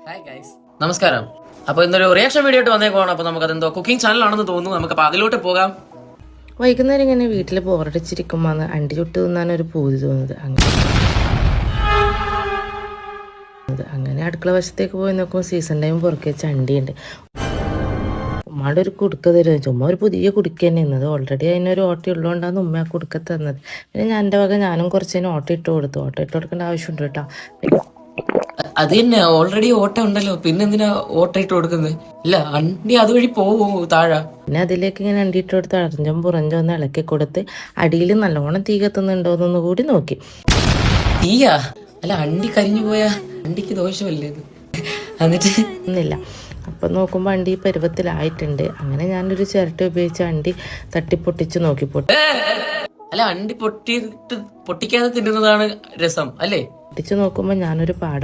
Hi guys, നമസ്കാരം. അപ്പോൾ ഇന്നൊരു റിയാക്ഷൻ വീഡിയോ ആയിട്ട് വന്നേക്കുവാണ്. അപ്പോൾ നമുക്കതെന്തോ കുക്കിംഗ് ചാനലാണെന്ന് തോന്നുന്നു. നമുക്കപ്പോൾ അതിലോട്ട് പോകാം. വൈകുന്നേരം ഇങ്ങനെ വീട്ടിൽ ബോറടിച്ചിരിക്കുമ്പോൾ അണ്ടി ചുട്ട് തിന്നാനൊരു പൂതി തോന്നുന്നത്. അങ്ങനെ അടുക്കള വശത്തേക്ക് പോയി നോക്കുമ്പോൾ സീസൺ ടൈം പുറകെ വെച്ച അണ്ടിയുണ്ട്. ഉമ്മയുടെ ഒരു കുടുക്ക തരുന്നത്, ചുമ്മാ ഒരു പുതിയ കുടുക്ക തന്നെ ഇന്നത്. ഓൾറെഡി അതിനൊരു ഓട്ട ഉള്ളതുകൊണ്ടാണ് ഉമ്മ ആ കുടുക്ക തന്നത്. പിന്നെ ഞാൻ എൻ്റെ വക ഞാനും കുറച്ചതിന് ഓട്ട ഇട്ട് കൊടുത്തു. ഓട്ട ഇട്ട് കൊടുക്കേണ്ട ആവശ്യമുണ്ട് കേട്ടോ. അത് തന്നെ, ഓൾറെഡി ഓട്ട ഉണ്ടല്ലോ, പിന്നെ എന്തിനാ ഓട്ട ഇട്ട് കൊടുക്കുന്നത്? ഇല്ല, അണ്ടി അതുവഴി പോവും താഴെ. പിന്നെ അതിലേക്ക് ഇങ്ങനെ അണ്ടി ഇട്ട് കൊടുത്ത് അടഞ്ചും പുറഞ്ചും ഒന്ന് ഇളക്കി കൊടുത്ത് അടിയിൽ നല്ലോണം തീ കത്തുന്നുണ്ടോ എന്നൊന്ന് കൂടി നോക്കി. തീയാ? അല്ല, അണ്ടി കരിഞ്ഞു പോയാ അണ്ടിക്ക് ദോഷമല്ലേ ഇത്? എന്നിട്ട് ഒന്നില്ല. അപ്പം നോക്കുമ്പോൾ അണ്ടി പരുവത്തിലായിട്ടുണ്ട്. അങ്ങനെ ഞാനൊരു ചിരട്ട ഉപയോഗിച്ച് അണ്ടി തട്ടിപ്പൊട്ടിച്ച് നോക്കി. അല്ല, അണ്ടി പൊട്ടിക്കാതെ തിന്നുന്നതാണ് രസം അല്ലേ? പൊട്ടിച്ച് നോക്കുമ്പോൾ ഞാനൊരു പാടം